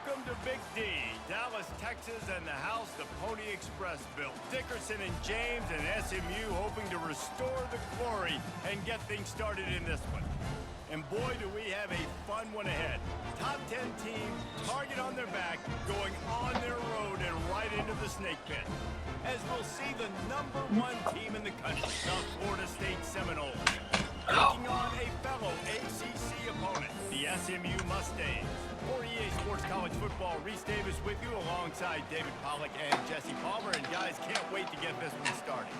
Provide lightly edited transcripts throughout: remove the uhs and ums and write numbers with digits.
Welcome to Big D, Dallas, Texas, and the house the Pony Express built. Dickerson and James and SMU hoping to restore the glory and get things started in this one. And boy, do we have a fun one ahead. Top 10 team, target on their back, going on their road and right into the snake pit. As we'll see the #1 team in the country, the Florida State Seminoles, taking on a fellow ACC opponent, the SMU Mustangs. For EA Sports College Football, Reese Davis with you alongside David Pollack and Jesse Palmer. And guys, can't wait to get this one started.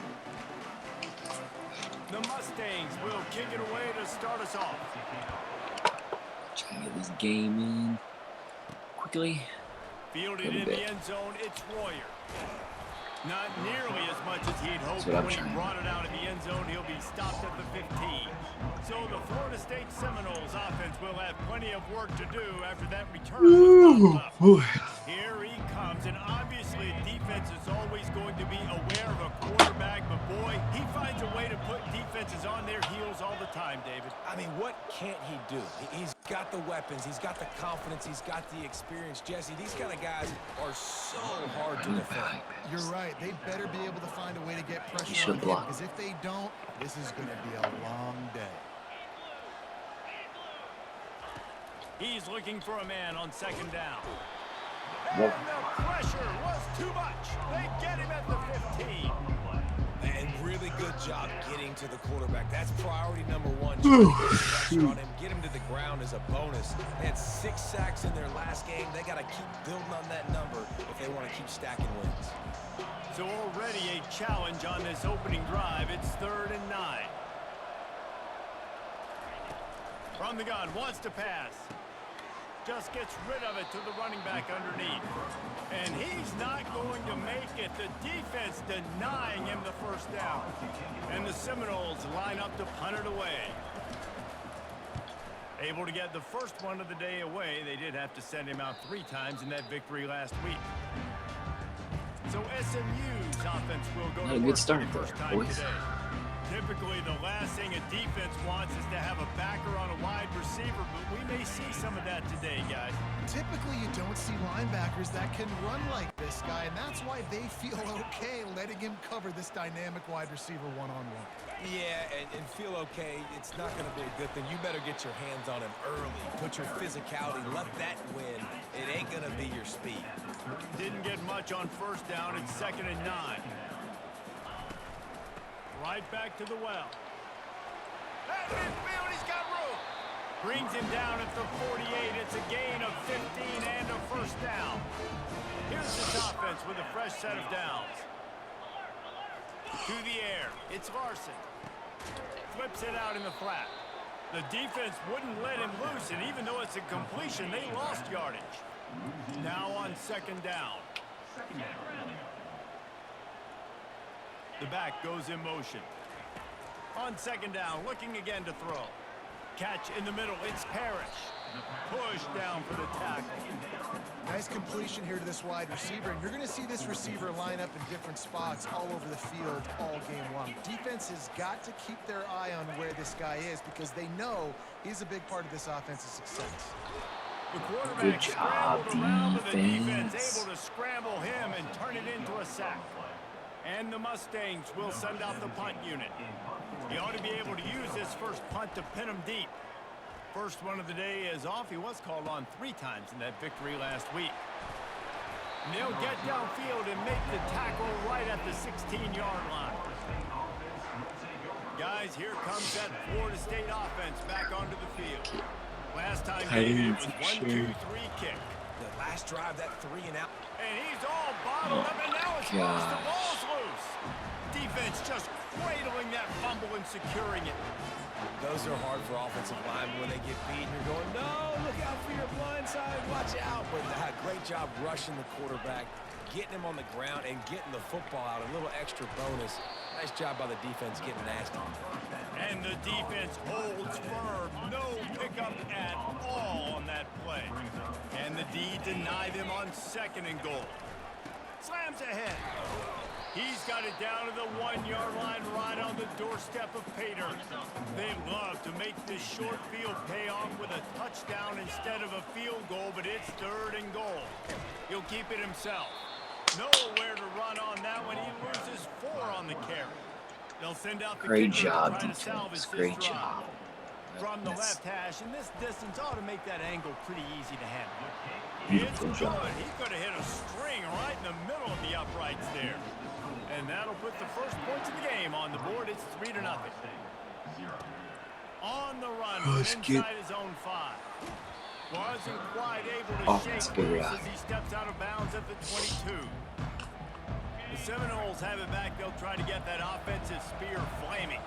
The Mustangs will kick it away to start us off. Try to get this game in quickly. Fielded in the end zone, it's Royer. Not nearly as much as he'd hoped. When he brought it out in the end zone, he'll be stopped at the 15. So the Florida State Seminoles offense will have plenty of work to do after that return was up. Here he comes, and obviously defense is always going to be aware of a quarterback, but boy, he finds a way to put defenses on their heels all the time, David. I mean, what can't he do? He's got the weapons, he's got the confidence, he's got the experience. Jesse, these kind of guys are so hard to defend. You're right. They better be able to find a way to get pressure on him, because if they don't, this is going to be a long day. He's looking for a man on second down. And the pressure was too much. They get him at the 15. And really good job getting to the quarterback. That's priority #1. Pressure on him, get him to the ground as a bonus. They had 6 sacks in their last game. They got to keep building on that number if they want to keep stacking wins. So already a challenge on this opening drive. It's 3rd and 9. From the gun, wants to pass. Just gets rid of it to the running back underneath. And he's not going to make it. The defense denying him the first down. And the Seminoles line up to punt it away. Able to get the first one of the day away. They did have to send him out 3 times in that victory last week. So SMU's offense will go to work for the first time today. Typically, the last thing a defense wants is to have a backer on a wide receiver, but we may see some of that today, guys. Typically, you don't see linebackers that can run like this guy, and that's why they feel okay letting him cover this dynamic wide receiver one-on-one. Yeah, and feel okay, it's not going to be a good thing. You better get your hands on him early. Put your physicality, let that win. It ain't going to be your speed. Didn't get much on first down. It's 2nd and 9. Right back to the well. At midfield, he's got room. Brings him down at the 48. It's a gain of 15 and a first down. Here's this offense with a fresh set of downs. To the air. It's Larson. Flips it out in the flat. The defense wouldn't let him loose, and even though it's a completion, they lost yardage. Now on 2nd down. The back goes in motion. On 2nd down, looking again to throw. Catch in the middle, it's Parrish. Push down for the tackle. Nice completion here to this wide receiver, and you're going to see this receiver line up in different spots all over the field all game long. Defense has got to keep their eye on where this guy is, because they know he's a big part of this offense's success. The quarterback scrambled around, but the defense able to scramble him and turn it into a sack. And the Mustangs will send out the punt unit. He ought to be able to use this first punt to pin him deep. First one of the day is off. He was called on 3 times in that victory last week. And they'll get downfield and make the tackle right at the 16-yard line. Guys, here comes that Florida State offense back onto the field. Last time David, it was 1-2-3 kick. The last drive, that 3 and out. And he's all bottled up, and now it's loose. The ball's loose. Defense just cradling that fumble and securing it. Those are hard for offensive linemen when they get beat. You're going, no, look out for your blind side, watch out. But great job rushing the quarterback, getting him on the ground, and getting the football out. A little extra bonus. Nice job by the defense getting nasty. And the defense holds firm. No pickup at all on that play. And the D deny them on 2nd and goal. Slams ahead. He's got it down to the 1-yard line right on the doorstep of Pater. They love to make this short field pay off with a touchdown instead of a field goal, but it's 3rd and goal. He'll keep it himself. Nowhere to run on that one. He loses 4 on the carry. They'll send out the Great kicker job, to try to defense. salvage Great this drive. job. From the That's left hash, and this distance ought to make that angle pretty easy to handle. beautiful It's job. good. He could have hit a string right in the middle of the uprights there. And that'll put the first points of the game on the board. It's 3-0. On the run from inside his own 5. Wasn't quite able to shake loose as he steps out of bounds at the 22. The Seminoles have it back. They'll try to get that offensive spear flaming.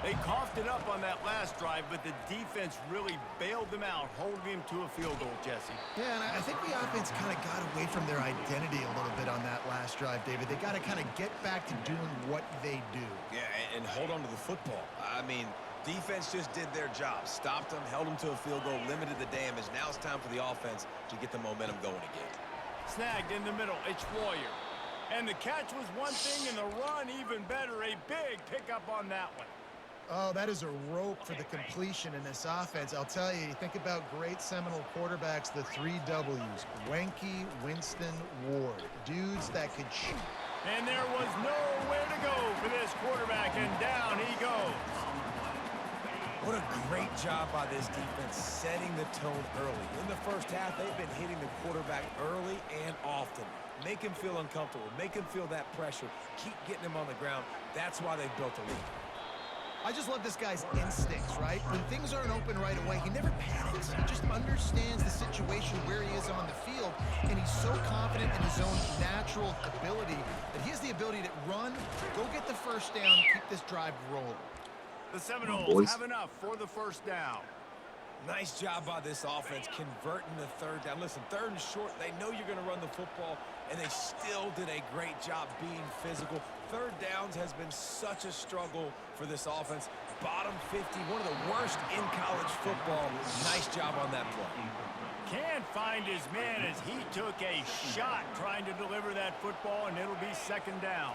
They coughed it up on that last drive, but the defense really bailed them out, holding him to a field goal, Jesse. Yeah, and I think the offense kind of got away from their identity a little bit on that last drive, David. They got to kind of get back to doing what they do. Yeah, and hold on to the football. I mean, defense just did their job. Stopped them, held them to a field goal, limited the damage. Now it's time for the offense to get the momentum going again. Snagged in the middle. It's Royer. And the catch was one thing, and the run even better. A big pickup on that one. Oh, that is a rope for the completion in this offense. I'll tell you, you think about great Seminole quarterbacks, the 3 W's. Wenke, Winston, Ward. Dudes that could shoot. And there was nowhere to go for this quarterback, and down he goes. What a great job by this defense setting the tone early. In the first half, they've been hitting the quarterback early and often. Make him feel uncomfortable. Make him feel that pressure. Keep getting him on the ground. That's why they've built a lead. I just love this guy's instincts, right? When things aren't open right away, he never panics. He just understands the situation where he is on the field, and he's so confident in his own natural ability that he has the ability to run, go get the first down, keep this drive rolling. The Seminoles have enough for the first down. Nice job by this offense converting the 3rd down. Listen, 3rd and short, they know you're going to run the football, and they still did a great job being physical. 3rd downs has been such a struggle for this offense. Bottom 50, one of the worst in college football. Nice job on that play. Can't find his man as he took a shot trying to deliver that football, and it'll be 2nd down.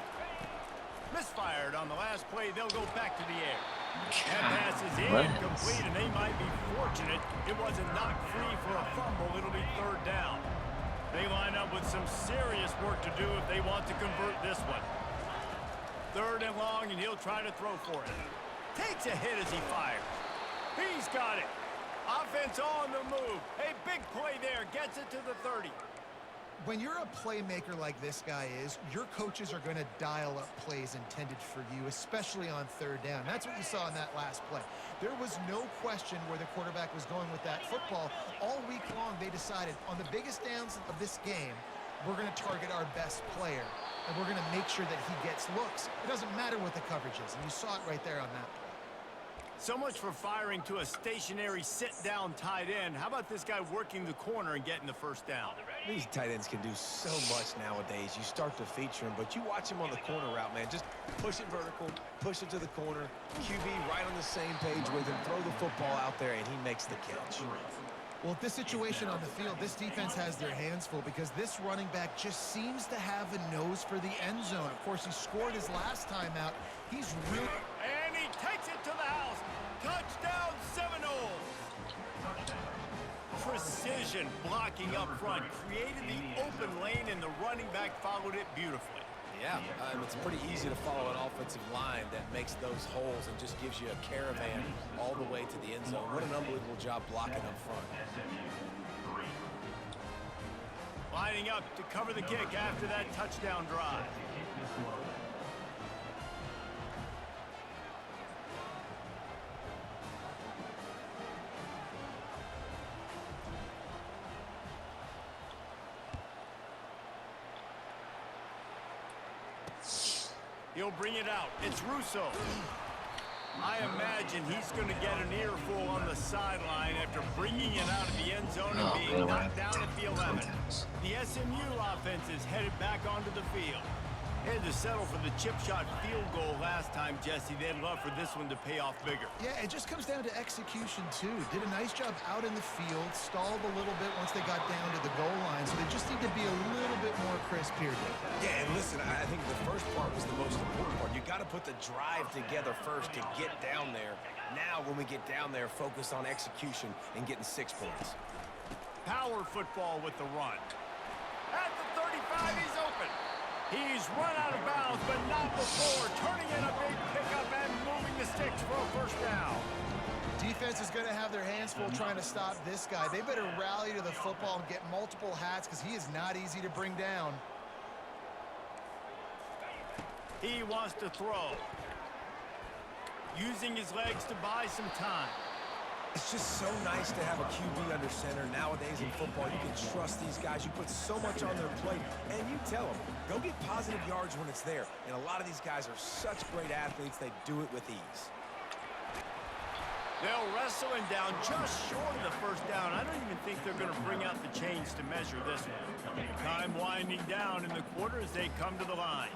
Misfired on the last play. They'll go back to the air. That pass is incomplete, and they might be fortunate it wasn't knocked free for a fumble. It'll be 3rd down. They line up with some serious work to do if they want to convert this one. 3rd and long, and he'll try to throw for it. Takes a hit as he fires. He's got it. Offense on the move. A big play there. Gets it to the 30. When you're a playmaker like this guy is, your coaches are going to dial up plays intended for you, especially on 3rd down. That's what you saw in that last play. There was no question where the quarterback was going with that football. All week long, they decided on the biggest downs of this game, we're going to target our best player, and we're going to make sure that he gets looks. It doesn't matter what the coverage is, and you saw it right there on that play. So much for firing to a stationary sit-down tight end. How about this guy working the corner and getting the first down? These tight ends can do so much nowadays. You start to feature him, but you watch him on the corner route, man. Just push it vertical, push it to the corner. QB right on the same page with him. Throw the football out there, and he makes the catch. Well, this situation on the field, this defense has their hands full because this running back just seems to have a nose for the end zone. Of course, he scored his last time out. He's really... And he takes it to the house. Touchdown, Seminoles. Precision blocking up front created the open lane, and the running back followed it beautifully. Yeah, it's pretty easy to follow an offensive line that makes those holes and just gives you a caravan all the way to the end zone. What an unbelievable job blocking up front. Lining up to cover the kick after that touchdown drive. He'll bring it out. It's Russo. I imagine he's going to get an earful on the sideline after bringing it out of the end zone and being knocked down at the 11. The SMU offense is headed back onto the field. Had to settle for the chip shot field goal last time, Jesse. They'd love for this one to pay off bigger. Yeah, it just comes down to execution, too. Did a nice job out in the field, stalled a little bit once they got down to the goal line, so they just need to be a little bit more crisp here, Dave. Yeah, and listen, I think the first part was the most important part. You got to put the drive together first to get down there. Now, when we get down there, focus on execution and getting 6 points. Power football with the run. At the 35, he's open. He's run out of bounds, but not before turning in a big pickup and moving the sticks for a first down. Defense is going to have their hands full trying to stop this guy. They better rally to the football and get multiple hats because he is not easy to bring down. He wants to throw. Using his legs to buy some time. It's just so nice to have a QB under center. Nowadays in football, you can trust these guys. You put so much on their plate, and you tell them, go get positive yards when it's there. And a lot of these guys are such great athletes, they do it with ease. They'll wrestle him down just short of the first down. I don't even think they're going to bring out the chains to measure this one. Time winding down in the quarter as they come to the line.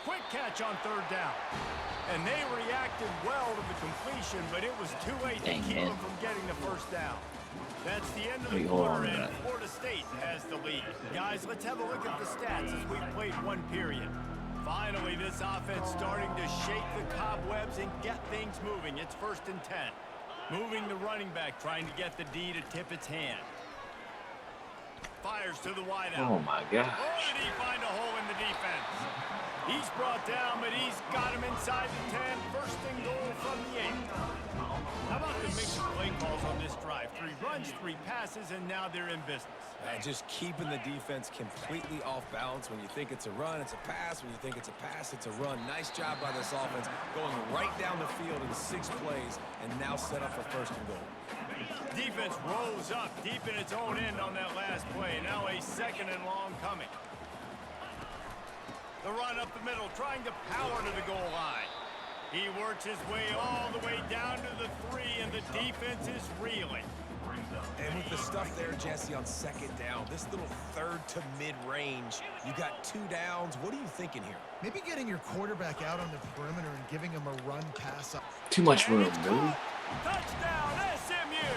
Quick catch on third down. And they reacted well to the completion, but it was too late to keep them from getting the first down. That's the end of the quarter, and Florida State has the lead. Guys, let's have a look at the stats as we've played one period. Finally, this offense starting to shake the cobwebs and get things moving. It's 1st and 10. Moving the running back, trying to get the D to tip its hand. Fires to the wideout. Oh, my gosh. Or did he find a hole in the defense? He's brought down, but he's got him inside the 10. 1st and goal from the 8. How about the mix of play calls on this drive? 3 runs, 3 passes, and now they're in business. And just keeping the defense completely off balance. When you think it's a run, it's a pass. When you think it's a pass, it's a run. Nice job by this offense, going right down the field in 6 plays, and now set up for 1st and goal. Defense rolls up deep in its own end on that last play. Now a 2nd and long coming. The run up the middle, trying to power to the goal line. He works his way all the way down to the 3, and the defense is reeling. And with the stuff there, Jesse, on 2nd down, this little 3rd to mid-range, you got 2 downs. What are you thinking here? Maybe getting your quarterback out on the perimeter and giving him a run pass up. Too much room, really? Touchdown, SMU!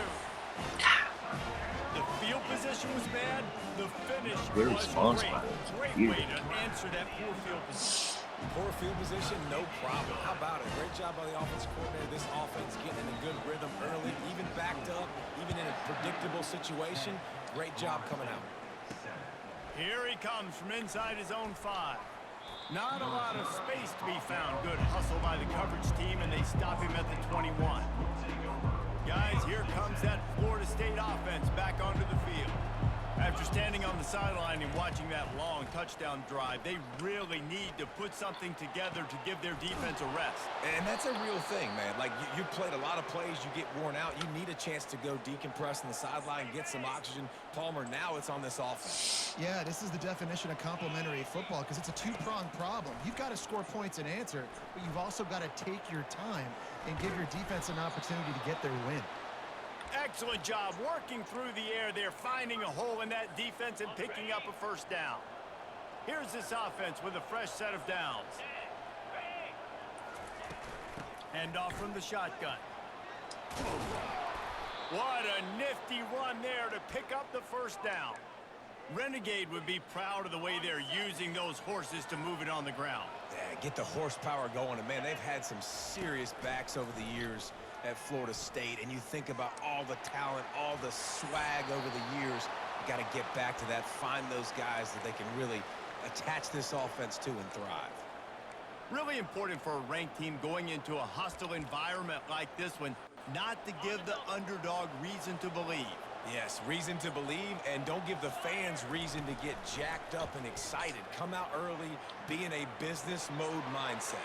The field position was bad. The finish was great. Great way to answer that poor field position. Poor field position, no problem. How about it? Great job by the offensive coordinator. This offense getting in a good rhythm early, even backed up, even in a predictable situation. Great job coming out. Here he comes from inside his own 5. Not a lot of space to be found. Good hustle by the coverage team, and they stop him at the 21. Guys, here comes that Florida State offense back onto the field. After standing on the sideline and watching that long touchdown drive, they really need to put something together to give their defense a rest. And that's a real thing, man. Like, you played a lot of plays, you get worn out. You need a chance to go decompress on the sideline, get some oxygen. Palmer, now it's on this offense. Yeah, this is the definition of complementary football because it's a 2-pronged problem. You've got to score points and answer, but you've also got to take your time and give your defense an opportunity to get their win. Excellent job working through the air there, finding a hole in that defense and picking up a 1st down. Here's this offense with a fresh set of downs. Hand off from the shotgun. What a nifty run there to pick up the 1st down. Renegade would be proud of the way they're using those horses to move it on the ground. Yeah, get the horsepower going. And, man, they've had some serious backs over the years at Florida State, and you think about all the talent, all the swag over the years. You got to get back to that, find those guys that they can really attach this offense to and thrive. Really important for a ranked team going into a hostile environment like this one, not to give the underdog reason to believe. Yes, reason to believe, and don't give the fans reason to get jacked up and excited. Come out early, be in a business mode mindset.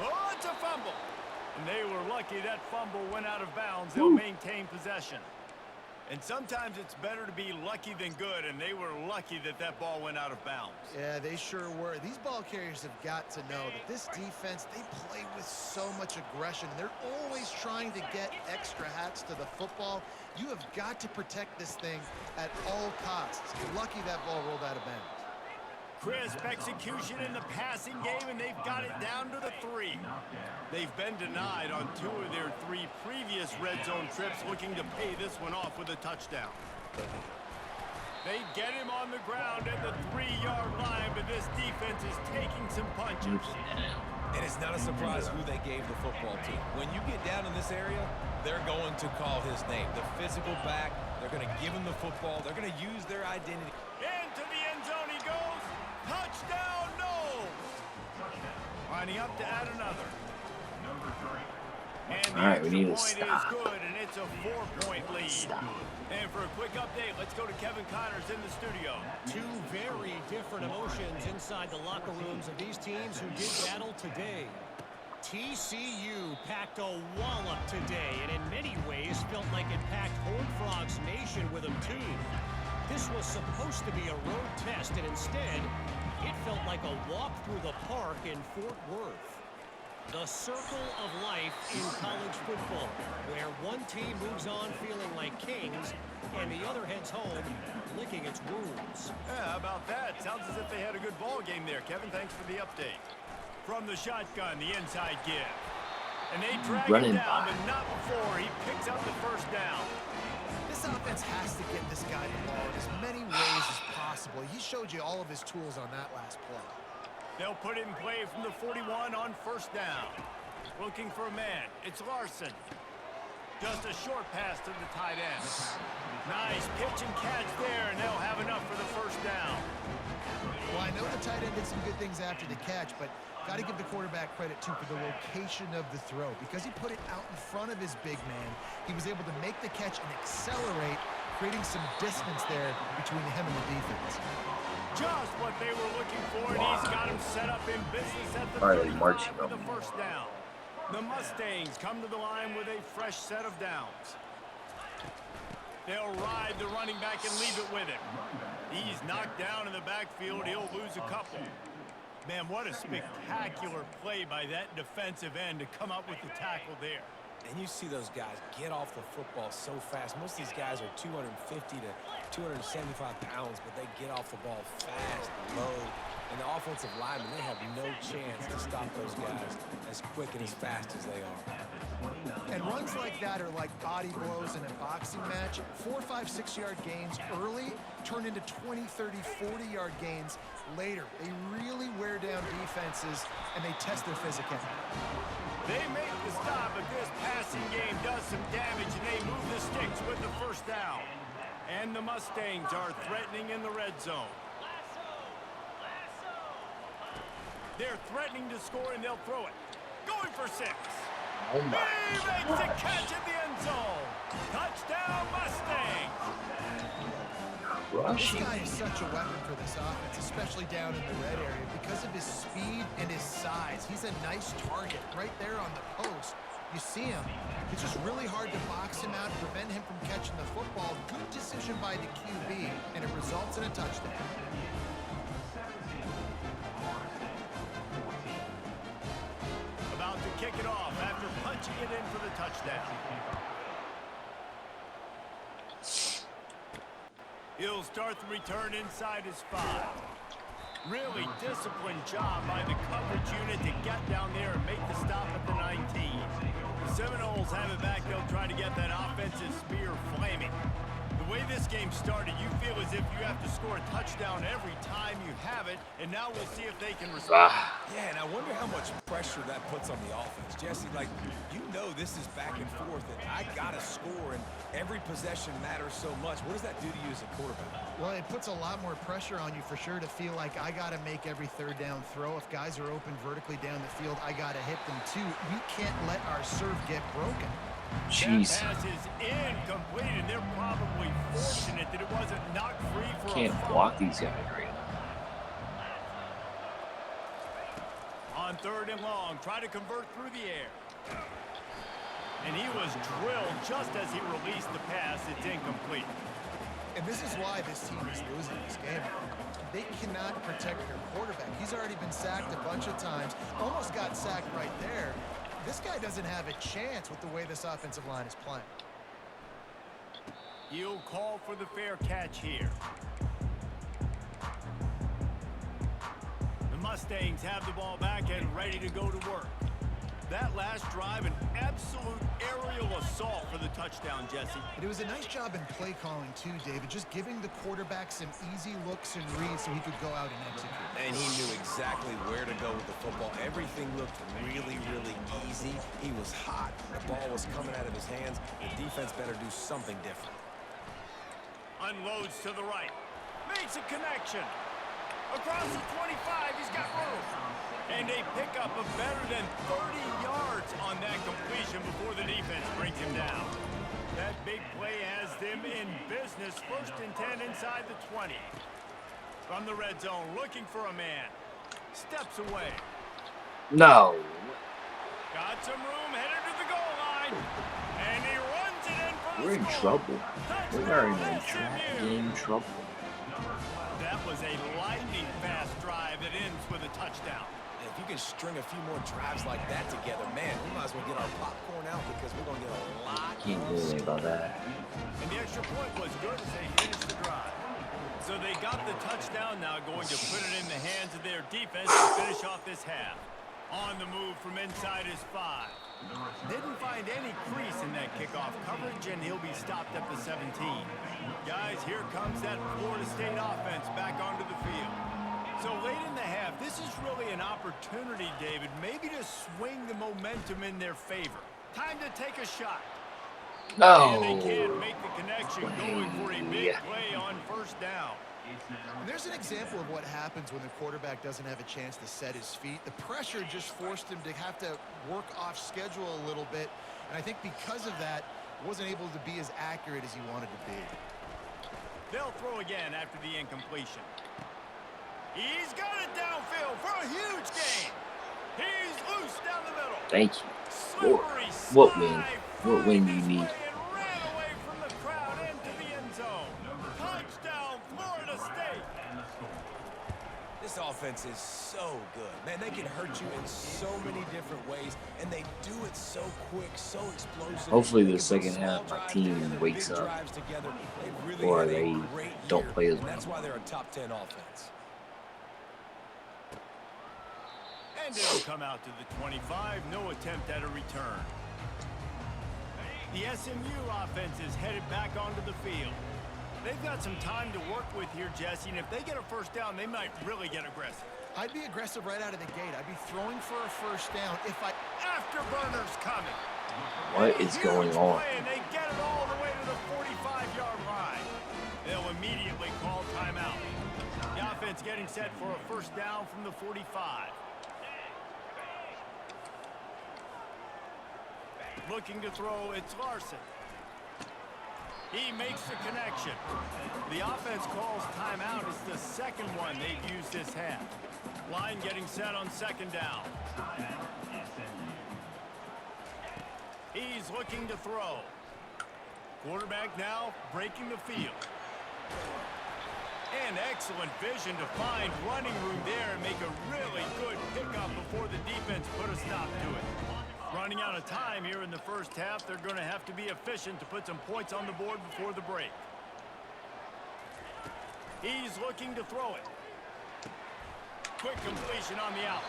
Oh, it's a fumble. And they were lucky that fumble went out of bounds. They'll maintain possession. And sometimes it's better to be lucky than good, and they were lucky that that ball went out of bounds. Yeah, they sure were. These ball carriers have got to know that this defense, they play with so much aggression. They're always trying to get extra hats to the football. You have got to protect this thing at all costs. Lucky that ball rolled out of bounds. Crisp execution in the passing game, and they've got it down to the 3. They've been denied on 2 of their 3 previous red zone trips, looking to pay this one off with a touchdown. They get him on the ground at the 3-yard line, but this defense is taking some punches. And it's not a surprise who they gave the football to. When you get down in this area, they're going to call his name. The physical back, they're going to give him the football. They're going to use their identity. Into the end zone he goes. Touchdown, no! Lining up to add another. And the All right, we need to extra point stop. is good, and it's a 4-point lead. Stop. And for a quick update, let's go to Kevin Connors in the studio. 2 very different emotions inside the locker rooms of these teams who did battle today. TCU packed a wallop today, and in many ways felt like it packed Horned Frogs Nation with them too. This was supposed to be a road test, and instead, it felt like a walk through the park in Fort Worth. The circle of life in college football, where one team moves on feeling like kings, and the other heads home licking its wounds. Yeah, how about that? Sounds as if they had a good ball game there. Kevin, thanks for the update. From the shotgun, the inside give. And they drag him down, but not before he picks up the first down. This offense has to get this guy the ball in as many ways as possible. He showed you all of his tools on that last play. They'll put it in play from the 41 on first down. Looking for a man. It's Larson. Just a short pass to the tight end. Nice pitch and catch there, and they'll have enough for the first down. Well, I know the tight end did some good things after the catch, but got to give the quarterback credit, too, for the location of the throw. Because he put it out in front of his big man, he was able to make the catch and accelerate, creating some distance there between him and the defense. Just what they were looking for, and he's got him set up in business at the 35 for the first down. The Mustangs come to the line with a fresh set of downs. They'll ride the running back and leave it with him. He's knocked down in the backfield. He'll lose a couple. Man, what a spectacular play by that defensive end to come up with the tackle there. And you see those guys get off the football so fast. Most of these guys are 250 to 275 pounds, but they get off the ball fast, low. And the offensive linemen, they have no chance to stop those guys as quick and as fast as they are. And runs like that are like body blows in a boxing match. 4, 5, 6-yard gains early turn into 20, 30, 40-yard gains later. They really wear down defenses, and they test their physicality. They make the stop, but this passing game does some damage, and they move the sticks with the first down. And the Mustangs are threatening in the red zone. They're threatening to score, and they'll throw it. Going for 6. Oh my He makes a catch in the end zone. Touchdown, Mustangs. This guy is such a weapon for this offense, especially down in the red area. Because of his speed and his size, he's a nice target right there on the post. You see him. It's just really hard to box him out and prevent him from catching the football. Good decision by the QB, and it results in a touchdown. About to kick it off after punching it in for the touchdown. He'll start the return inside his 5. Really disciplined job by the coverage unit to get down there and make the stop at the 19. The Seminoles have it back. They'll try to get that offensive spear flaming. The way this game started, you feel as if you have to score a touchdown every time you have it, and now we'll see if they can respond. Yeah, and I wonder how much pressure that puts on the offense. Jesse, like, you know this is back and forth, and I got to score, and every possession matters so much. What does that do to you as a quarterback? Well, it puts a lot more pressure on you for sure to feel like I got to make every third down throw. If guys are open vertically down the field, I got to hit them too. We can't let our serve get broken. Jeez. That pass is incomplete, and they're probably fortunate that it wasn't knocked free for a Can't fumble. block these guys right now. On 3rd and long, try to convert through the air. And he was drilled just as he released the pass. It's incomplete. And this is why this team is losing this game. They cannot protect their quarterback. He's already been sacked a bunch of times. Almost got sacked right there. This guy doesn't have a chance with the way this offensive line is playing. He'll call for the fair catch here. The Mustangs have the ball back and ready to go to work. That last drive, an absolute aerial assault for the touchdown, Jesse. And it was a nice job in play calling too, David, just giving the quarterback some easy looks and reads so he could go out and execute. And he knew exactly where to go with the football. Everything looked really, really easy. He was hot. The ball was coming out of his hands. The defense better do something different. Unloads to the right. Makes a connection. Across the 25, he's got room. And a pickup of better than 30 yards on that completion before the defense brings him down. That big play has them in business. 1st and 10 inside the 20. From the red zone, looking for a man. Steps away. No. Got some room, headed to the goal line. And he runs it in for the We're in score. trouble. Touchdown, We are SMU. in trouble. That was a lightning fast drive that ends with a touchdown. If you can string a few more drives like that together, man, we might as well get our popcorn out because we're going to get a lot Can't do of anything about that. And the extra point was good as they finished the drive. So they got the touchdown, now going to put it in the hands of their defense to finish off this half. On the move from inside his 5. Didn't find any crease in that kickoff coverage, and he'll be stopped at the 17. Guys, here comes that Florida State offense back onto the field. So late in the half, this is really an opportunity, David, maybe to swing the momentum in their favor. Time to take a shot. No. And they can't make the connection, going for a big play on 1st down. And there's an example of what happens when the quarterback doesn't have a chance to set his feet. The pressure just forced him to have to work off schedule a little bit. And I think because of that, wasn't able to be as accurate as he wanted to be. They'll throw again after the incompletion. He's got it downfield for a huge gain. He's loose down the middle. Thank you. Slippery What win? slide, What win do you finding his need? way and ran away from the crowd into the end zone. Touchdown, Florida State. This offense is so good. Man, they can hurt you in so many different ways, and they do it so quick, so explosive. Hopefully They the can put second small half my drives team together, wakes big up, drives together. They really or had a they great don't year, play as and well. that's why they're a top 10 offense. And it'll come out to the 25. No attempt at a return. The SMU offense is headed back onto the field. They've got some time to work with here, Jesse, and if they get a 1st down, they might really get aggressive. I'd be aggressive right out of the gate. I'd be throwing for a 1st down if I... Afterburners coming. What is going on? Play, and they get it all the way to the 45-yard line. They'll immediately call timeout. The offense getting set for a 1st down from the 45. Looking to throw, it's Larson. He makes the connection. The offense calls timeout. It's the second one they've used this half. Line getting set on 2nd down. He's looking to throw. Quarterback now breaking the field. And excellent vision to find running room there and make a really good pickup before the defense put a stop to it. Running out of time here in the 1st half. They're going to have to be efficient to put some points on the board before the break. He's looking to throw it. Quick completion on the out.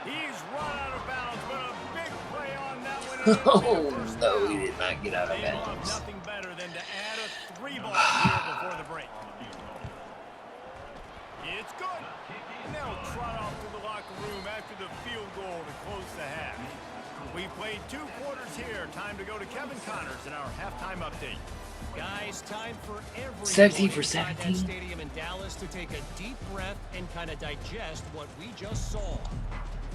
He's run out of bounds, but a big play on that one. Oh, no, he did not get out of They love bounds. nothing better than to add a 3-ball here before the break. It's good. And they'll trot off to the locker room after the field goal to close the half. We played 2 quarters here. Time to go to Kevin Connors in our halftime update. Guys, time for everyone 17 for inside that 17. stadium in Dallas to take a deep breath and kind of digest what we just saw.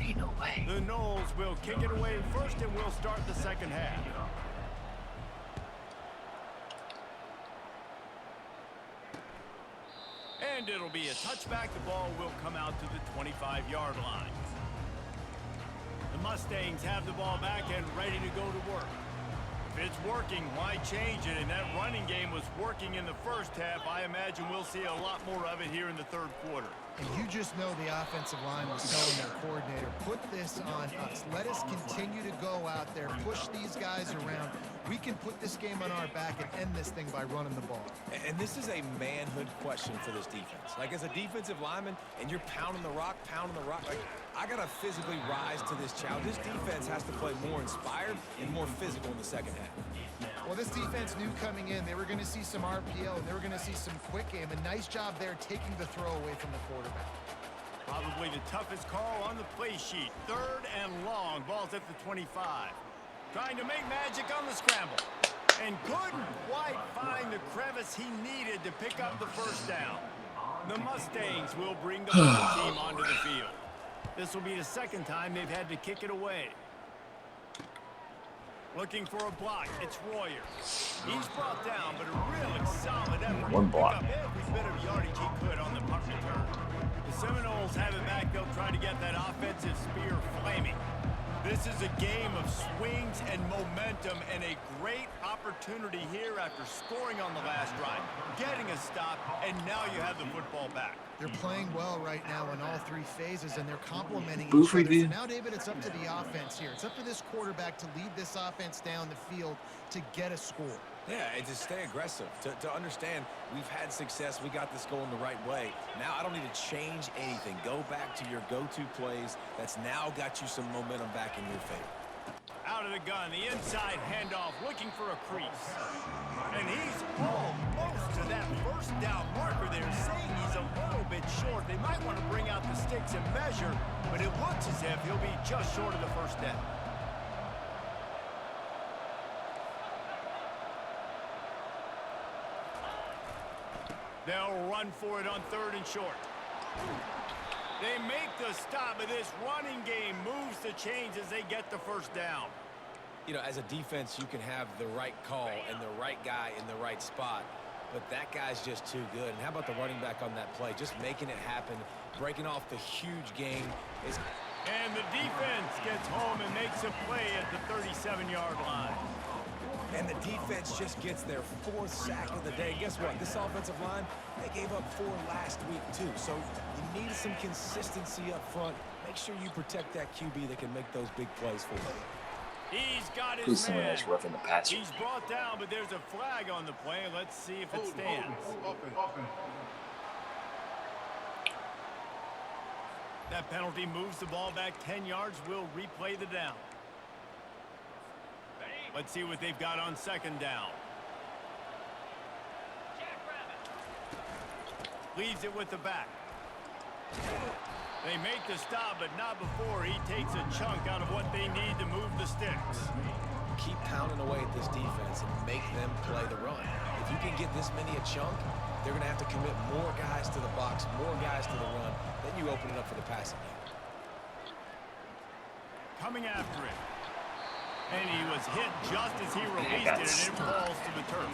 Ain't no way. The Noles will kick it away first, and we'll start the 2nd half. And it'll be a touchback. The ball will come out to the 25-yard line. The Mustangs have the ball back and ready to go to work. If it's working, why change it? And that running game was working in the first half. I imagine we'll see a lot more of it here in the third quarter. And you just know the offensive line was telling their coordinator, put this on us. Let us continue to go out there, push these guys around. We can put this game on our back and end this thing by running the ball. And this is a manhood question for this defense. Like, as a defensive lineman, and you're pounding the rock, like, I got to physically rise to this challenge. This defense has to play more inspired and more physical in the second half. Well, this defense knew coming in they were going to see some RPO and they were going to see some quick game. A nice job there taking the throw away from the quarterback. Probably the toughest call on the play sheet. 3rd and long. Ball's at the 25. Trying to make magic on the scramble. And couldn't quite find the crevice he needed to pick up the first down. The Mustangs will bring the home team onto the field. This will be the second time they've had to kick it away. Looking for a block. It's Royer. He's brought down, but a really solid effort. One block. To pick up every bit of yardage he could on the punt return. The Seminoles have it back. They'll try to get that offensive spear flaming. This is a game of swings and momentum and a great opportunity here after scoring on the last drive, getting a stop, and now you have the football back. They're playing well right now in all 3 phases, and they're complementing each other. So now, David, it's up to the offense here. It's up to this quarterback to lead this offense down the field to get a score. Yeah, and to stay aggressive, to understand we've had success, we got this going the right way. Now I don't need to change anything. Go back to your go-to plays. That's now got you some momentum back in your favor. Out of the gun, the inside handoff, looking for a crease. And he's almost to that first down marker there, saying he's a little bit short. They might want to bring out the sticks and measure, but it looks as if he'll be just short of the first down. They'll run for it on 3rd and short. They make the stop, but this running game moves the chains as they get the first down. You know, as a defense, you can have the right call and the right guy in the right spot, but that guy's just too good. And how about the running back on that play? Just making it happen, breaking off the huge game. And the defense gets home and makes a play at the 37-yard line. And the defense just gets their 4th sack of the day. And guess what? This offensive line, they gave up 4 last week, too. So you need some consistency up front. Make sure you protect that QB that can make those big plays for you. He's got his Who's someone man. else roughing the passer? He's brought down, but there's a flag on the play. Let's see if it stands. That penalty moves the ball back 10 yards. We'll replay the down. Let's see what they've got on 2nd down. Leaves it with the back. They make the stop, but not before he takes a chunk out of what they need to move the sticks. Keep pounding away at this defense and make them play the run. If you can get this many a chunk, they're going to have to commit more guys to the box, more guys to the run. Then you open it up for the passing game. Coming after it. And he was hit just as he released it, and it falls to the turf.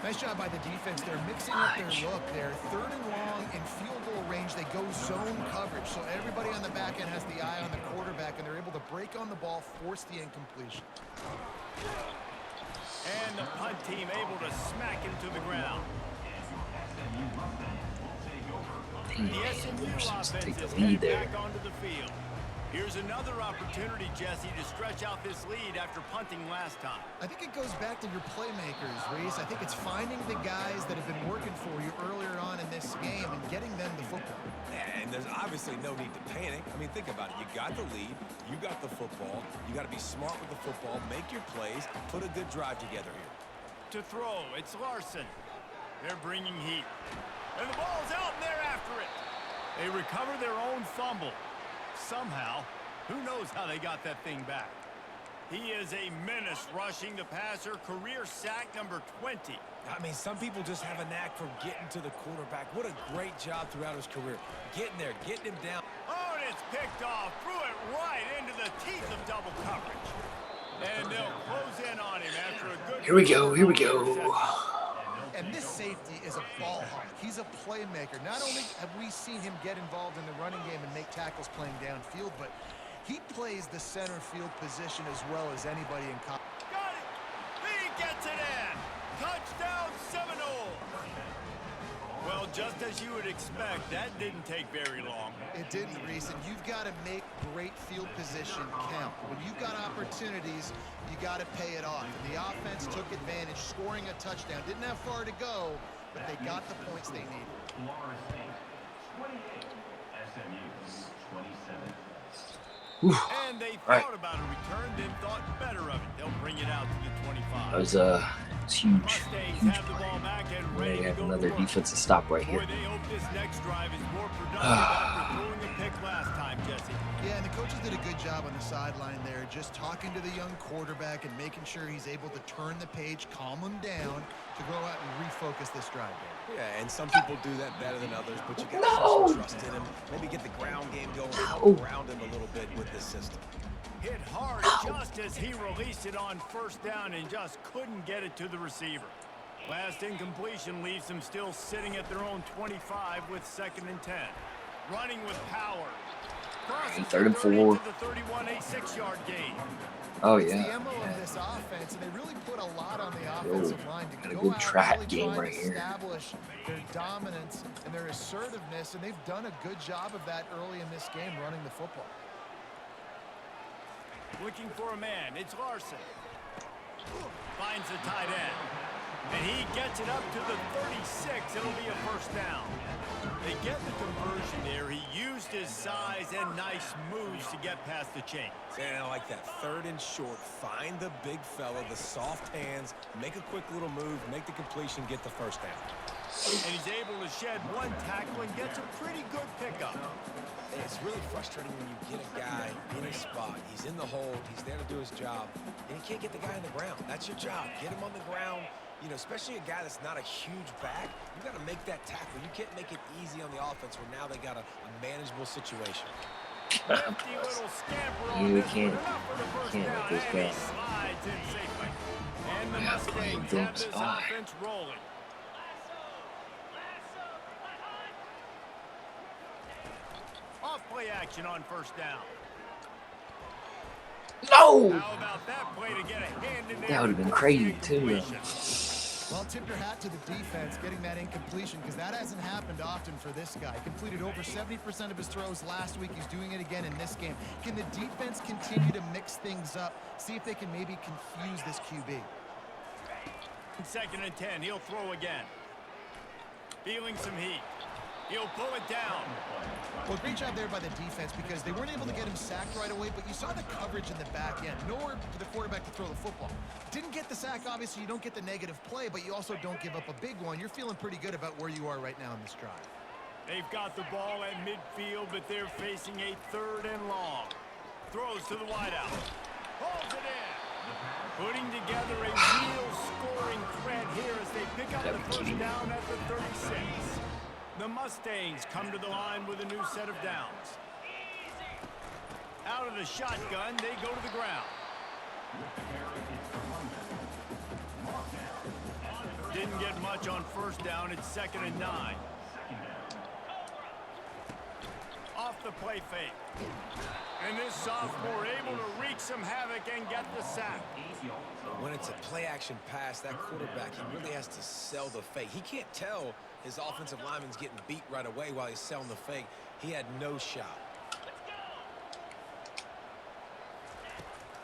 Nice job by the defense. They're mixing up their look. They're 3rd and long in field goal range. They go zone coverage. So everybody on the back end has the eye on the quarterback, and they're able to break on the ball, force the incompletion. And the punt team able to smack him to the ground. The SMU offense is headed back onto the field. Here's another opportunity, Jesse, to stretch out this lead after punting last time. I think it goes back to your playmakers, Reese. I think it's finding the guys that have been working for you earlier on in this game and getting them the football. And there's obviously no need to panic. I mean, think about it. You got the lead. You got the football. You got to be smart with the football. Make your plays. Put a good drive together here. To throw, it's Larson. They're bringing heat. And the ball's out, and they're after it. They recover their own fumble. Somehow, who knows how they got that thing back. He is a menace rushing the passer. Career sack number 20. I mean, some people just have a knack for getting to the quarterback. What a great job throughout his career. Getting there, getting him down. Oh, and it's picked off. Threw it right into the teeth of double coverage. And they'll close in on him after a good... Here we go, here we go. And this safety is a ball hawk. He's a playmaker. Not only have we seen him get involved in the running game and make tackles playing downfield, but he plays the center field position as well as anybody in college. Got it! just as you would expect, that didn't take very long. It didn't, Reese, and you've got to make great field position count. When you've got opportunities, you got to pay it off. And the offense took advantage, scoring a touchdown. Didn't have far to go, but they got the points they needed. And they thought about a return, then thought better of it. They'll bring it out to the 25. That was huge. Huge play. They have another defensive stop right here. Boy, they hope this next drive is more productive after throwing a pick last time, Jesse. Yeah, and the coaches did a good job on the sideline there, just talking to the young quarterback and making sure he's able to turn the page, calm him down to go out and refocus this drive game. Yeah, and some people do that better than others, but you got to have some trust in him. Maybe get the ground game going around him a little bit with this system. Hit hard just as he released it on first down and just couldn't get it to the receiver. Last incompletion leaves them still sitting at their own 25 with 2nd and 10. Running with power. Crosses 3rd and 4. The 31, a 6-yard gain. Oh It's yeah. the MO of this offense, and they really put a lot on the offensive line to got a go good out trap and really game try right to here. establish their dominance and their assertiveness, and they've done a good job of that early in this game running the football. Looking for a man. It's Larson. Finds the tight end. And he gets it up to the 36. It'll be a first down. They get the conversion there. He used his size and nice moves to get past the chains. And I like that 3rd and short. Find the big fella, the soft hands, make a quick little move, make the completion, get the first down. And he's able to shed one tackle and gets a pretty good pickup. And it's really frustrating when you get a guy in his spot. He's in the hole. He's there to do his job. And you can't get the guy on the ground. That's your job. Get him on the ground. You know, especially a guy that's not a huge back. You got to make that tackle. You can't make it easy on the offense where now they got a manageable situation. Nifty little scamper on You this can't- one. Enough for the first can't down. let this And he go. slides in safely. And the Yeah, playing Mustangs dumb have this spy. offense rolling. Off play action on first down. No! How about that play to get a hand in there? That would have been before crazy the too. incompletion? Well, tip your hat to the defense getting that incompletion, because that hasn't happened often for this guy. Completed over 70% of his throws last week. He's doing it again in this game. Can the defense continue to mix things up? See if they can maybe confuse this QB. 2nd and 10. He'll throw again. Feeling some heat. He'll pull it down. Well, great job there by the defense, because they weren't able to get him sacked right away, but you saw the coverage in the back end. Nowhere for the quarterback to throw the football. Didn't get the sack, obviously. You don't get the negative play, but you also don't give up a big one. You're feeling pretty good about where you are right now in this drive. They've got the ball at midfield, but they're facing a 3rd and long. Throws to the wideout. Holds it in. Putting together a real scoring threat here as they pick up the first down at the 36. The Mustangs come to the line with a new set of downs. Out of the shotgun, they go to the ground. Didn't get much on first down. It's 2nd and 9. Off the play fake. And this sophomore able to wreak some havoc and get the sack. When it's a play-action pass, that quarterback, he really has to sell the fake. He can't tell his offensive lineman's getting beat right away while he's selling the fake. He had no shot.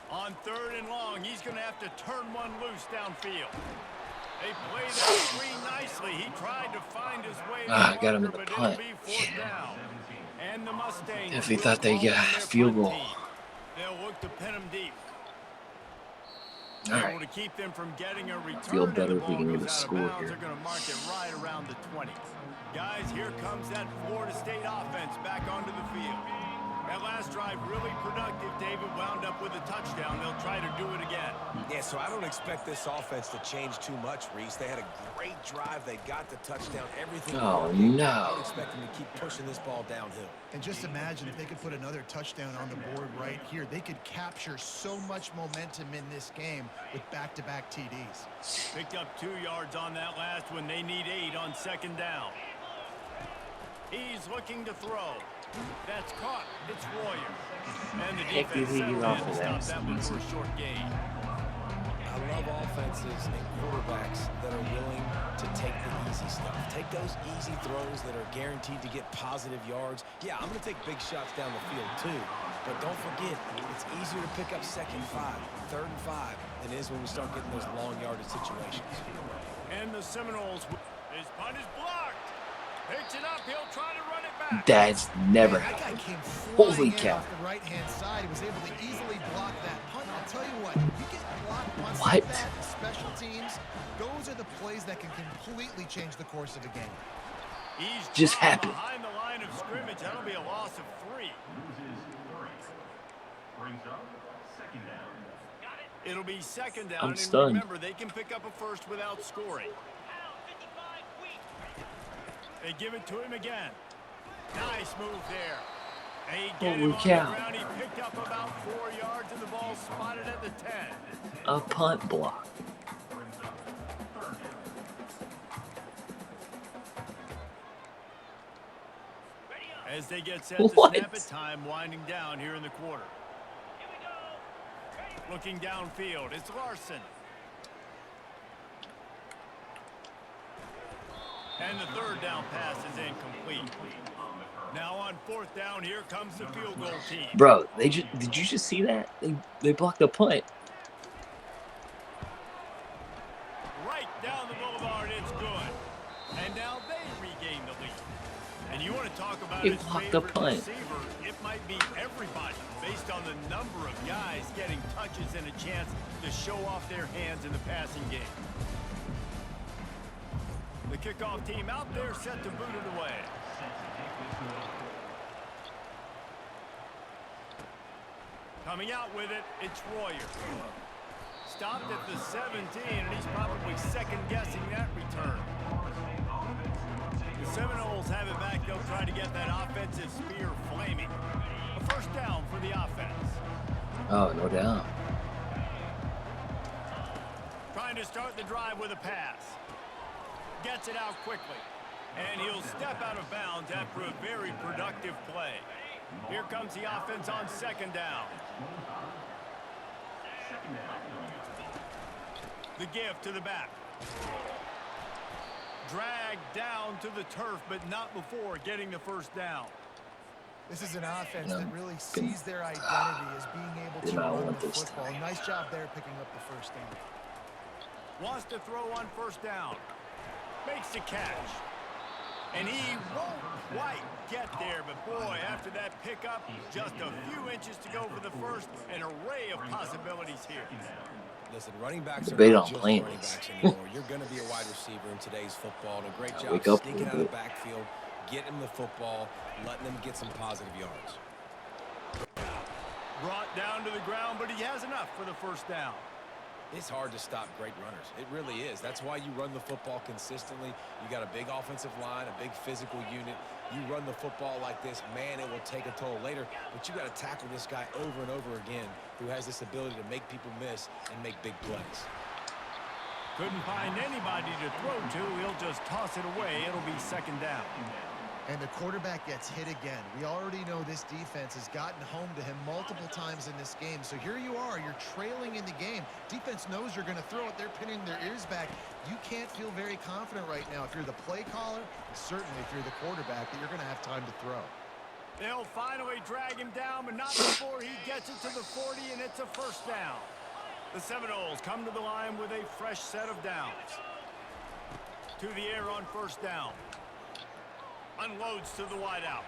On 3rd and long, he's going to have to turn one loose downfield. They play that screen nicely. He tried to find his way to got him marker, in the but punt. it'll be 4th down. And the Mustangs If he will thought they roll got on their field punt goal. team. They'll look to pin him deep. All Able right. to keep them from getting a return. Feel and better the if we ball can get goes a out of score bounds. here. They're going to mark it right around the 20. Guys, here comes that Florida State offense back onto the field. That last drive really productive. David wound up with a touchdown. They'll try to do it again. Yeah, so I don't expect this offense to change too much, Reese. They had a great drive. They got the touchdown. Everything. Oh, I no. would expect them to keep pushing this ball downhill. And just imagine if they could put another touchdown on the board right here. They could capture so much momentum in this game with back-to-back TDs. Picked up 2 yards on that last one. They need 8 on 2nd down. He's looking to throw. That's caught. It's Warrior. And the Heck, defense did he settled get off in to of stop that? that one for a short gain. I love offenses and quarterbacks that are willing to take the easy stuff. Take those easy throws that are guaranteed to get positive yards. Yeah, I'm going to take big shots down the field too. But don't forget, it's easier to pick up 2nd and 5, 3rd and 5 than it is when we start getting those long yardage situations. And the Seminoles, his punt is blocked. Picks it up, he'll try to run it back. That's never That guy happened. came Holy flying in cow. off the right-hand side. He was able to easily block that punt. I'll tell you what, you get blocked once like What? that in special teams, those are the plays that can completely change the course of a game. He's Just dropped happened. behind the line of scrimmage. That'll be a loss of 3. It'll be 2nd down, I'm and stunned. remember, they can pick up a first without scoring. They give it to him again. Nice move there. They get him Holy on cow. the ground. He picked up about 4 yards, and the ball spotted at the 10. A punt block. As they get set to What? snap it, time winding down here in the quarter. Looking downfield, it's Larson. And the 3rd down pass is incomplete. Now on 4th down, here comes the field goal team. Bro, did you just see that? They blocked the punt. Right down the boulevard, it's good. And now they regain the lead. And you want to talk about He his blocked the favorite punt. receiver, it might be everybody based on the number of guys getting touches and a chance to show off their hands in the passing game. The kickoff team out there set to boot it away. Coming out with it, it's Royer. Stopped at the 17, and he's probably second-guessing that return. The Seminoles have it back. They'll try to get that offensive spear flaming. A 1st down for the offense. Oh, no doubt. Trying to start the drive with a pass. Gets it out quickly. And he'll step out of bounds after a very productive play. Here comes the offense on 2nd down. The give to the back. Dragged down to the turf, but not before getting the 1st down. This is an offense that really sees their identity as being able to run the football. Nice job there picking up the 1st down. Wants to throw on 1st down. Makes the catch. And he won't quite get there, but boy, after that pickup, just a few inches to go for the 1st. An array of possibilities here. Listen, running backs are Debate not on just playing running this. backs anymore. You're going to be a wide receiver in today's football. And a great job wake up a sneaking out little of the bit. backfield, getting them the football, letting them get some positive yards. Brought down to the ground, but he has enough for the 1st down. It's hard to stop great runners. It really is. That's why you run the football consistently. You got a big offensive line, a big physical unit. You run the football like this, man, it will take a toll later. But you got to tackle this guy over and over again who has this ability to make people miss and make big plays. Couldn't find anybody to throw to. He'll just toss it away. It'll be 2nd down. And the quarterback gets hit again. We already know this defense has gotten home to him multiple times in this game. So here you are, you're trailing in the game. Defense knows you're going to throw it. They're pinning their ears back. You can't feel very confident right now if you're the play caller, and certainly if you're the quarterback, that you're going to have time to throw. They'll finally drag him down, but not before he gets it to the 40, and it's a 1st down. The Seminoles come to the line with a fresh set of downs. To the air on 1st down. Unloads to the wideout.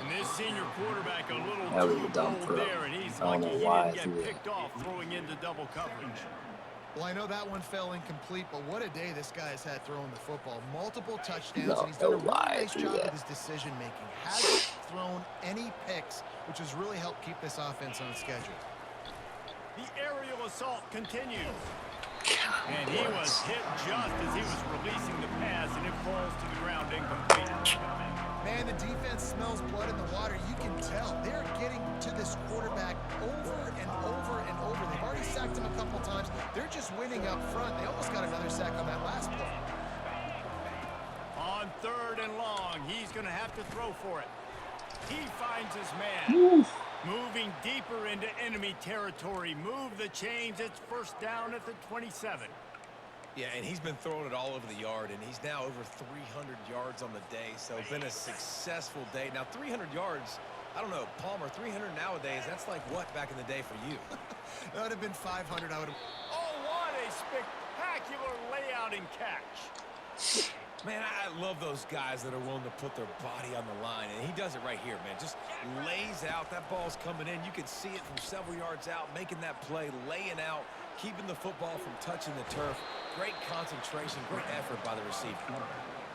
And this senior quarterback a little That was too a dumb bold throw. there, and he's I don't lucky know he why I didn't threw get that. picked off throwing into double coverage. Well, I know that one fell incomplete, but what a day this guy has had throwing the football. Multiple touchdowns, No, and he's done a no really lie, I nice threw job that. with his decision-making. Hasn't thrown any picks, which has really helped keep this offense on schedule. The aerial assault continues. And he was hit just as he was releasing the pass, and it falls to the ground incomplete. Man, the defense smells blood in the water. You can tell. They're getting to this quarterback over and over and over. They've already sacked him a couple times. They're just winning up front. They almost got another sack on that last play. On 3rd and long, he's going to have to throw for it. He finds his man. Moving deeper into enemy territory. Move the chains. It's first down at the 27. Yeah, and he's been throwing it all over the yard, and he's now over 300 yards on the day, so been a successful day. Now, 300 yards, I don't know, Palmer, 300 nowadays, that's like what back in the day for you? That would have been 500. I would have... Oh, what a spectacular layout and catch. Man, I love those guys that are willing to put their body on the line, and he does it right here, man. Just lays out. That ball's coming in. You can see it from several yards out, making that play, laying out, keeping the football from touching the turf. Great concentration, great effort by the receiver.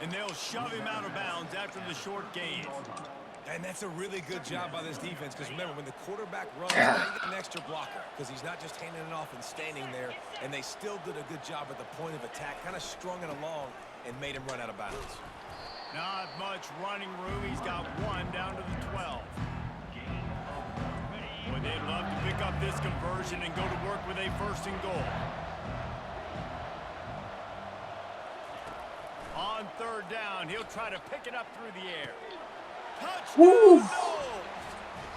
And they'll shove him out of bounds after the short gain. And that's a really good job by this defense, because remember, when the quarterback runs, you get an extra blocker, because he's not just handing it off and standing there, and they still did a good job at the point of attack, kind of strung it along and made him run out of bounds. Not much running room. He's got one down to the 12. Boy, they'd love to pick up this conversion and go to work with a first and goal. On third down, he'll try to pick it up through the air. Touchdown!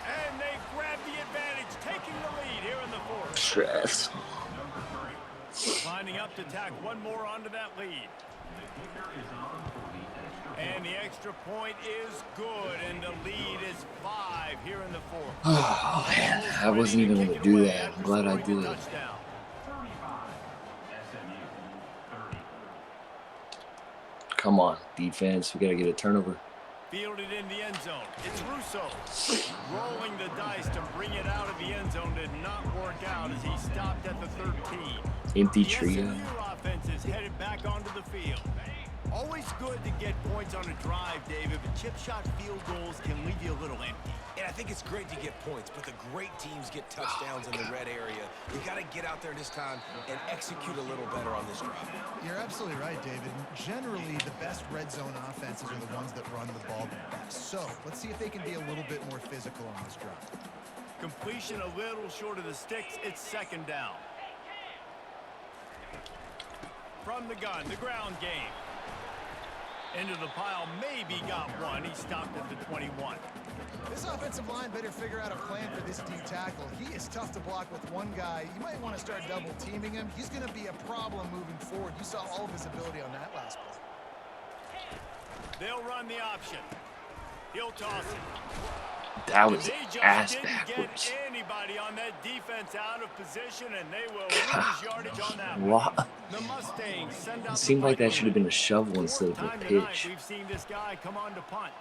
And they grab the advantage, taking the lead here in the fourth. Stress. Lining up to tack one more onto that lead. And the extra point is good, and the lead is 5 here in the fourth. Oh, man. I wasn't even going to do that. I'm glad I did. Come on, defense. We got to get a turnover. Fielded in the end zone. It's Russo. Rolling the dice to bring it out of the end zone did not work out as he stopped at the 13. Empty The trio. SMU offense is headed back onto the field. Always good to get points on a drive, David, but chip shot field goals can leave you a little empty. And I think it's great to get points, but the great teams get touchdowns in the red area. We got to get out there this time and execute a little better on this drive. You're absolutely right, David. Generally, the best red zone offenses are the ones that run the ball the best. So let's see if they can be a little bit more physical on this drive. Completion a little short of the sticks. It's second down. From the gun, the ground game. Into the pile, maybe got one. He stopped at the 21. This offensive line better figure out a plan for this D tackle. He is tough to block with one guy. You might want to start double teaming him. He's going to be a problem moving forward. You saw all of his ability on that last play. They'll run the option. He'll toss it. That was They just ass didn't backwards. get anybody on that defense out of position, and they will lose yardage on that one. What? The Mustangs send out It seemed the like that punt should have been a unit. shovel instead of Fourth a time tonight pitch. we've seen this guy come on to punt.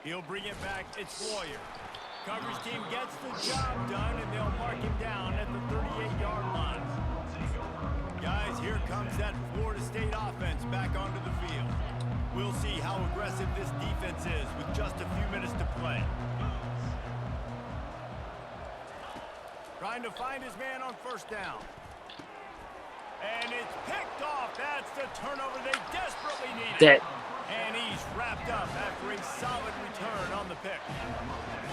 He'll bring it back. It's Warrior. Coverage team gets the job done, and they'll mark him down at the 38-yard line. Guys, here comes that Florida State offense back onto the field. We'll see how aggressive this defense is with just a few minutes to play. Trying to find his man on first down. And it's picked off. That's the turnover they desperately needed. That And he's wrapped up after a solid return on the pick.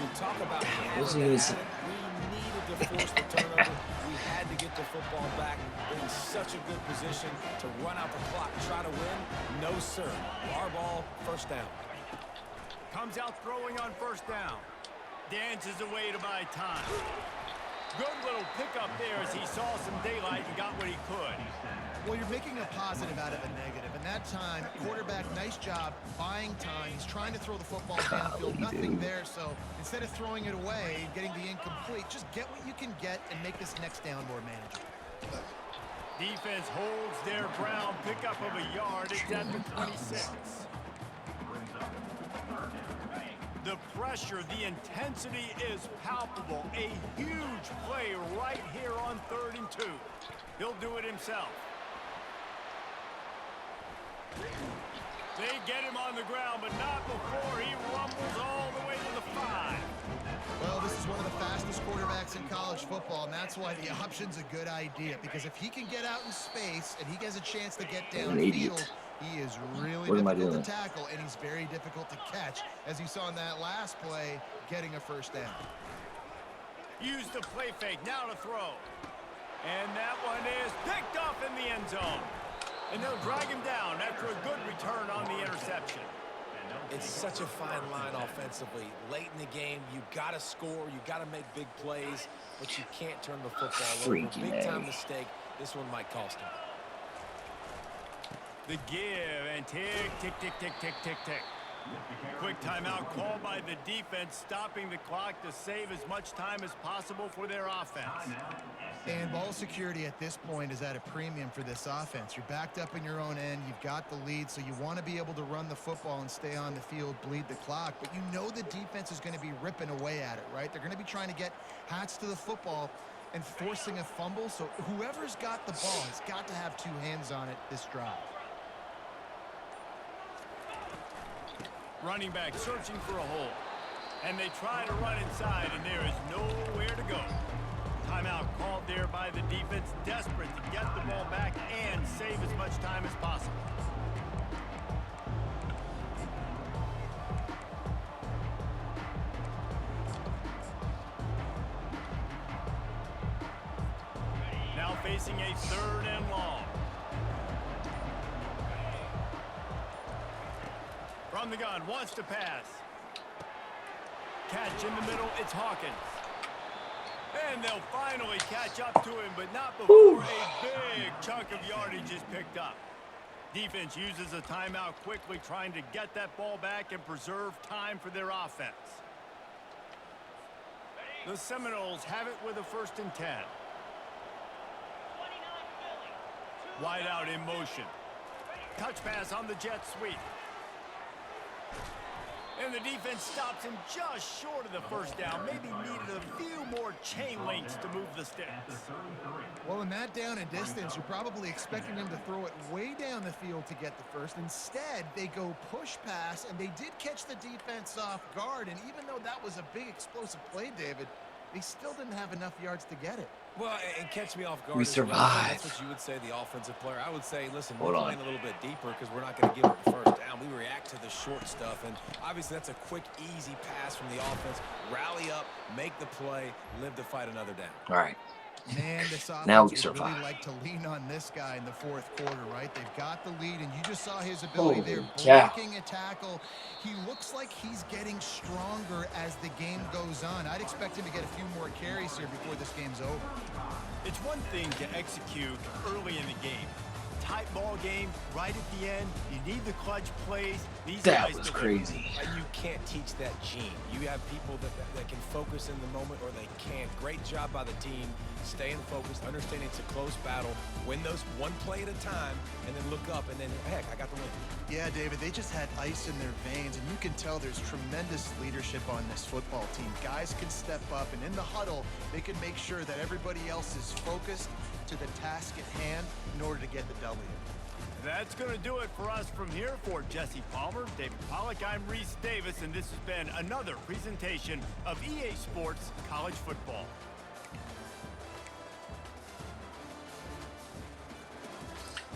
We talk about wasn't even. we needed to force the turnover. We had to get the football back. We're in such a good position to run out the clock, try to win. No, sir. Our ball, first down. Comes out throwing on first down. Dances away to buy time. Good little pickup there as he saw some daylight and got what he could. Well, you're making a positive out of a negative. And that time, quarterback, nice job buying time. He's trying to throw the football downfield. Nothing there. So instead of throwing it away and getting the incomplete, just get what you can get and make this next down more manageable. Defense holds their ground. Pickup of a yard. It's at the 26. The pressure, the intensity is palpable. A huge play right here on 3rd and 2. He'll do it himself. They get him on the ground, but not before he rumbles all the way to the 5. Well, this is one of the fastest quarterbacks in college football, and that's why the option's a good idea. Because if he can get out in space and he has a chance to get downfield, he is really difficult to tackle, and he's very difficult to catch, as you saw in that last play, getting a first down. Use the play fake, now to throw. And that one is picked off in the end zone. And they'll drag him down after a good return on the interception. It's such a fine line offensively. Late in the game, you got to score, you got to make big plays, but you can't turn the football over. Freaking Big-time A. mistake. This one might cost him. The give and tick, tick, tick, tick, tick, tick, tick. Quick timeout called by the defense, stopping the clock to save as much time as possible for their offense. And ball security at this point is at a premium for this offense. You're backed up in your own end. You've got the lead, so you want to be able to run the football and stay on the field, bleed the clock. But you know the defense is going to be ripping away at it, right? They're going to be trying to get hats to the football and forcing a fumble. So whoever's got the ball has got to have two hands on it this drive. Running back searching for a hole. And they try to run inside, and there is nowhere to go. Timeout called there by the defense, desperate to get the ball back and save as much time as possible. Now facing a 3rd and long. From the gun, wants to pass. Catch in the middle, it's Hawkins. And they'll finally catch up to him, but not before a big chunk of yardage is picked up. Defense uses a timeout quickly, trying to get that ball back and preserve time for their offense. The Seminoles have it with a 1st and 10. Wide out in motion. Touch pass on the jet sweep. And the defense stops him just short of the 1st down. Maybe needed a few more chain links to move the sticks. Well, in that down and distance, you're probably expecting them to throw it way down the field to get the 1st. Instead, they go push pass, and they did catch the defense off guard. And even though that was a big explosive play, David, they still didn't have enough yards to get it. Well, and catch me off guard. We as well. survived. That's what you would say, the offensive player. I would say, listen, Hold we're on. playing a little bit deeper because we're not going to give up the 1st down. We react to the short stuff, and obviously that's a quick, easy pass from the offense. Rally up, make the play, live to fight another down. All right. Man, this offense Now we would survive. really like to lean on this guy in the 4th quarter, right? They've got the lead, and you just saw his ability there, Holy cow. blocking a tackle. He looks like he's getting stronger as the game goes on. I'd expect him to get a few more carries here before this game's over. It's one thing to execute early in the game. Tight ball game, right at the end. You need the clutch plays. These That guys was deliver. crazy. And you can't teach that gene. You have people that can focus in the moment or they can't. Great job by the team, staying focused, understanding it's a close battle, win those one play at a time, and then look up, and then, heck, I got the win. Yeah, David, they just had ice in their veins, and you can tell there's tremendous leadership on this football team. Guys can step up, and in the huddle, they can make sure that everybody else is focused to the task at hand in order to get the W. That's going to do it for us from here. For Jesse Palmer, David Pollack, I'm Reese Davis, and this has been another presentation of EA Sports College Football.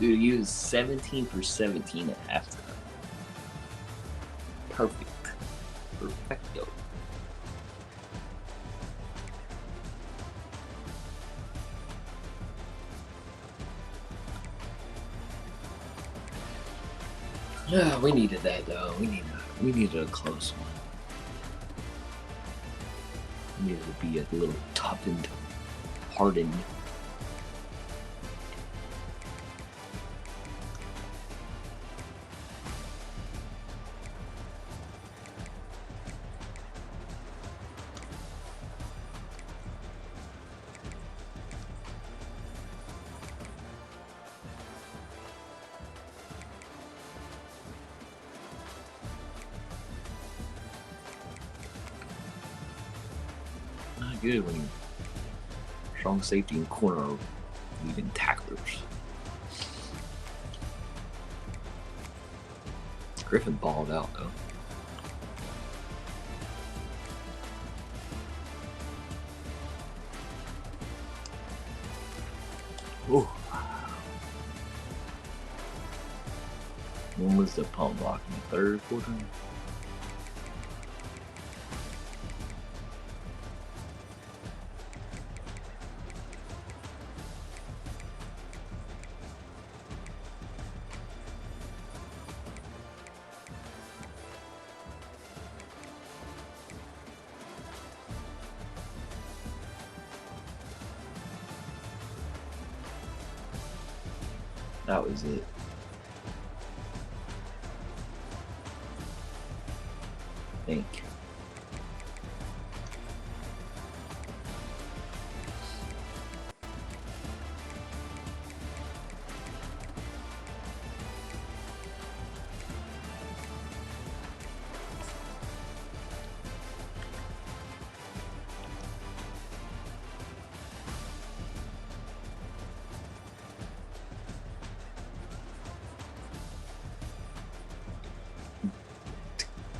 Dude, he was 17 for 17 at halftime. Perfect. Perfecto. Yeah, we needed that though. We needed a close one. We needed to be a little toughened, hardened. Not good when strong safety and corner are leaving tacklers. Griffin balled out though. Ooh. When was the pump block in the 3rd quarter? that was it. I think.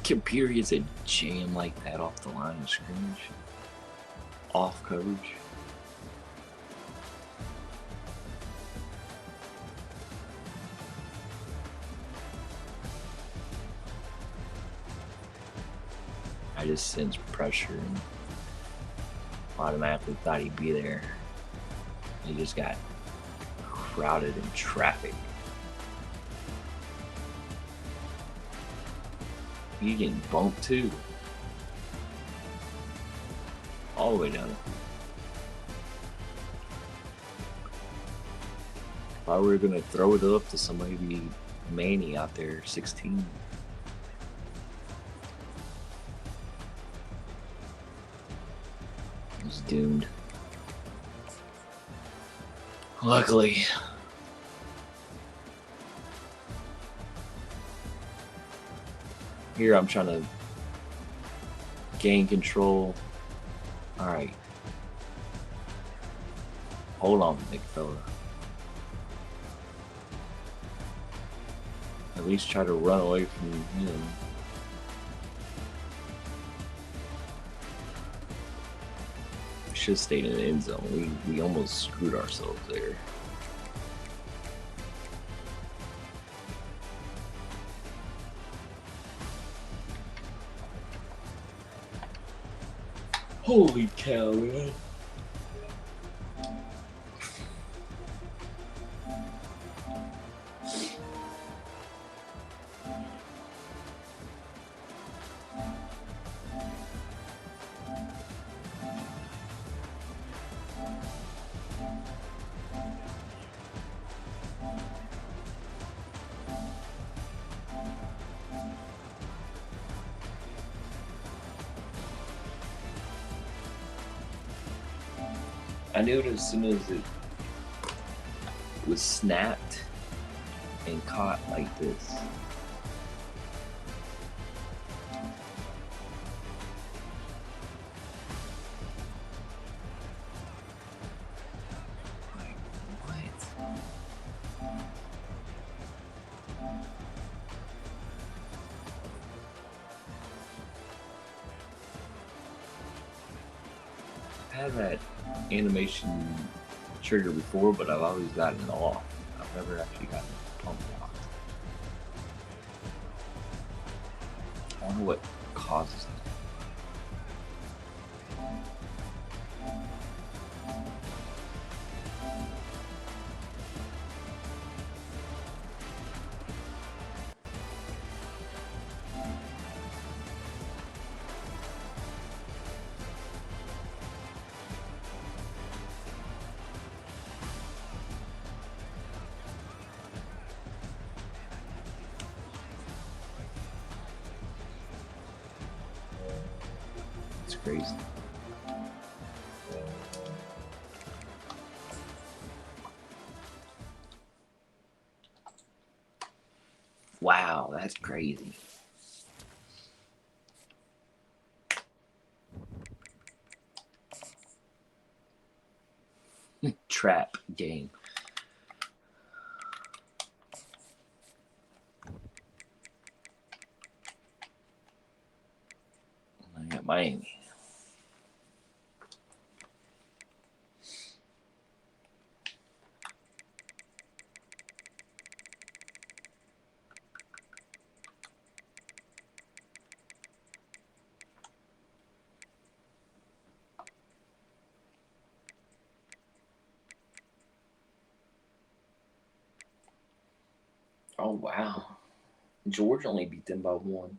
Computer gets a jam like that off the line of scrimmage. Off coverage. I just sensed pressure and automatically thought he'd be there. He just got crowded in traffic. He getting bumped too. All the way down the field. If I were gonna throw it up to somebody, it'd be Manny out there, 16. He's doomed. Luckily. Here I'm trying to gain control. Alright. Hold on, big fella. At least try to run away from him. Should have stayed in the end zone. We almost screwed ourselves there. Holy cow, man. I knew it as soon as it was snapped and caught like this. Like, what? I've had that animation trigger before, but I've always gotten it off. I've never actually gotten it pumped off. I wonder what causes it. It's crazy. Wow, that's crazy. Trap game. I got Miami. Oh, wow. George only beat them by 1.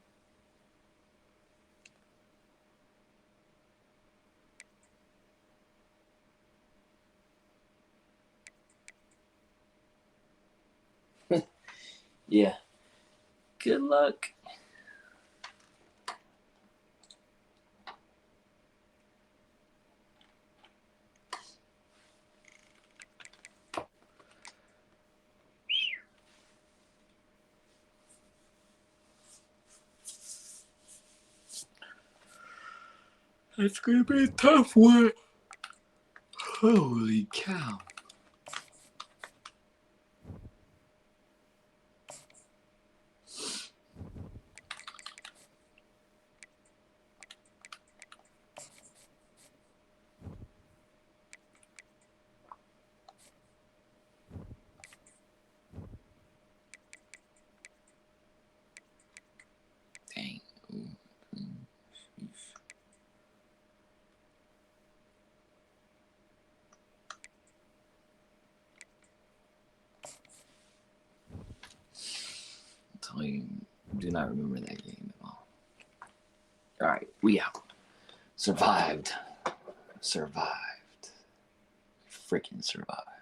Yeah. Good luck. It's going to be a tough one. Holy cow. Dang. I'll tell you, do not remember that game at all. Alright, we out. Survived. Freaking survived.